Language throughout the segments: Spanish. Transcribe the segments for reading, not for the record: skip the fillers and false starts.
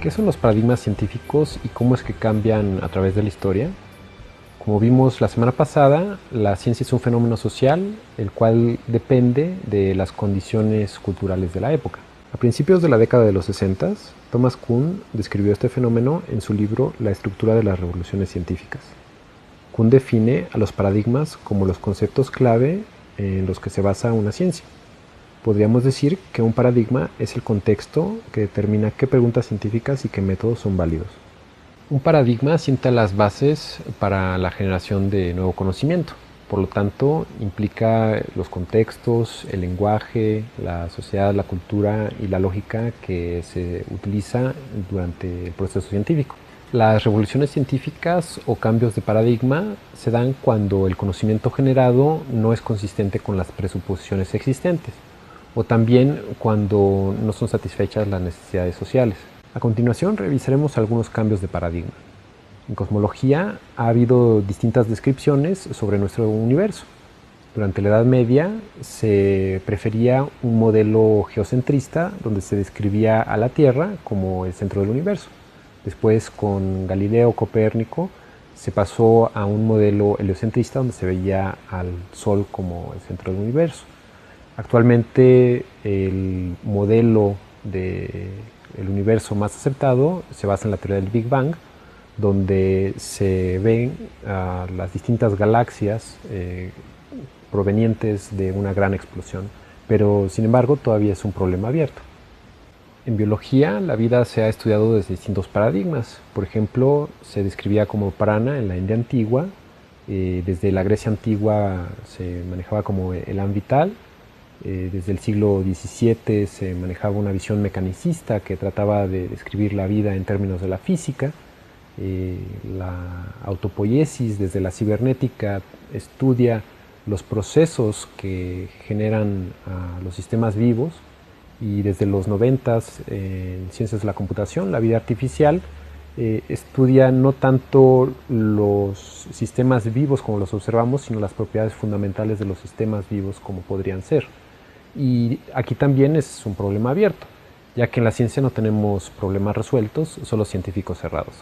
¿Qué son los paradigmas científicos y cómo es que cambian a través de la historia? Como vimos la semana pasada, la ciencia es un fenómeno social, el cual depende de las condiciones culturales de la época. A principios de la década de los 60, Thomas Kuhn describió este fenómeno en su libro La estructura de las revoluciones científicas. Kuhn define a los paradigmas como los conceptos clave en los que se basa una ciencia. Podríamos decir que un paradigma es el contexto que determina qué preguntas científicas y qué métodos son válidos. Un paradigma sienta las bases para la generación de nuevo conocimiento. Por lo tanto, implica los contextos, el lenguaje, la sociedad, la cultura y la lógica que se utiliza durante el proceso científico. Las revoluciones científicas o cambios de paradigma se dan cuando el conocimiento generado no es consistente con las presuposiciones existentes, o también cuando no son satisfechas las necesidades sociales. A continuación revisaremos algunos cambios de paradigma. En cosmología ha habido distintas descripciones sobre nuestro universo. Durante la Edad Media se prefería un modelo geocentrista donde se describía a la Tierra como el centro del universo. Después, con Galileo Copérnico, se pasó a un modelo heliocentrista donde se veía al Sol como el centro del universo. Actualmente el modelo del universo más aceptado se basa en la teoría del Big Bang, donde se ven las distintas galaxias provenientes de una gran explosión, pero sin embargo todavía es un problema abierto. En biología la vida se ha estudiado desde distintos paradigmas. Por ejemplo, se describía como prana en la India antigua, desde la Grecia antigua se manejaba como elan vital. Desde el siglo XVII se manejaba una visión mecanicista que trataba de describir la vida en términos de la física. La autopoiesis desde la cibernética estudia los procesos que generan los sistemas vivos, y desde los 90 en ciencias de la computación, la vida artificial estudia no tanto los sistemas vivos como los observamos, sino las propiedades fundamentales de los sistemas vivos como podrían ser. Y aquí también es un problema abierto, ya que en la ciencia no tenemos problemas resueltos, solo científicos cerrados.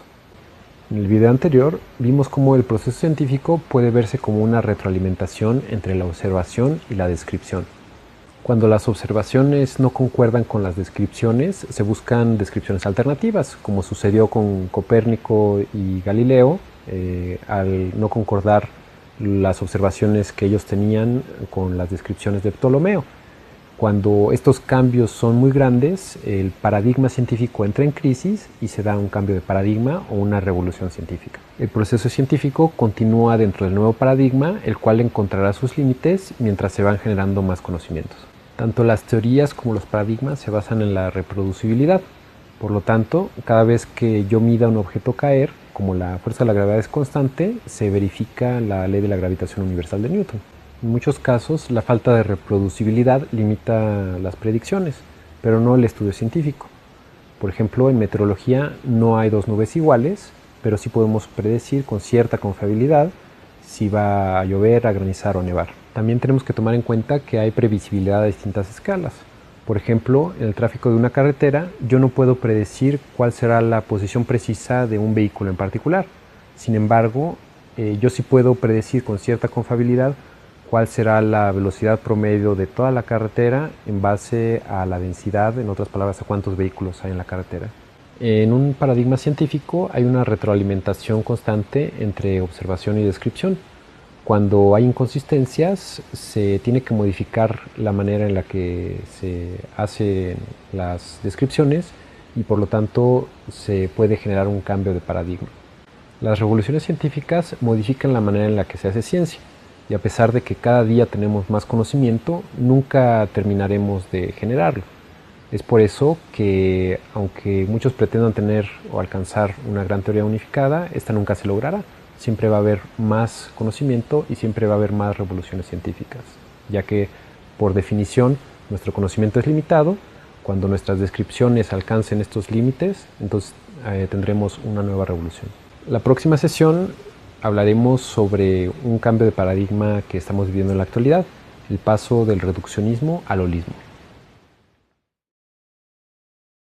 En el video anterior vimos cómo el proceso científico puede verse como una retroalimentación entre la observación y la descripción. Cuando las observaciones no concuerdan con las descripciones, se buscan descripciones alternativas, como sucedió con Copérnico y Galileo, al no concordar las observaciones que ellos tenían con las descripciones de Ptolomeo. Cuando estos cambios son muy grandes, el paradigma científico entra en crisis y se da un cambio de paradigma o una revolución científica. El proceso científico continúa dentro del nuevo paradigma, el cual encontrará sus límites mientras se van generando más conocimientos. Tanto las teorías como los paradigmas se basan en la reproducibilidad. Por lo tanto, cada vez que yo mida un objeto caer, como la fuerza de la gravedad es constante, se verifica la ley de la gravitación universal de Newton. En muchos casos, la falta de reproducibilidad limita las predicciones, pero no el estudio científico. Por ejemplo, en meteorología no hay dos nubes iguales, pero sí podemos predecir con cierta confiabilidad si va a llover, a granizar o nevar. También tenemos que tomar en cuenta que hay previsibilidad a distintas escalas. Por ejemplo, en el tráfico de una carretera, yo no puedo predecir cuál será la posición precisa de un vehículo en particular. Sin embargo, yo sí puedo predecir con cierta confiabilidad cuál será la velocidad promedio de toda la carretera en base a la densidad, en otras palabras, a cuántos vehículos hay en la carretera. En un paradigma científico hay una retroalimentación constante entre observación y descripción. Cuando hay inconsistencias, se tiene que modificar la manera en la que se hacen las descripciones y por lo tanto se puede generar un cambio de paradigma. Las revoluciones científicas modifican la manera en la que se hace ciencia. Y a pesar de que cada día tenemos más conocimiento, nunca terminaremos de generarlo. Es por eso que, aunque muchos pretendan tener o alcanzar una gran teoría unificada, esta nunca se logrará. Siempre va a haber más conocimiento y siempre va a haber más revoluciones científicas, ya que, por definición, nuestro conocimiento es limitado. Cuando nuestras descripciones alcancen estos límites, entonces tendremos una nueva revolución. La próxima sesión hablaremos sobre un cambio de paradigma que estamos viviendo en la actualidad, el paso del reduccionismo al holismo.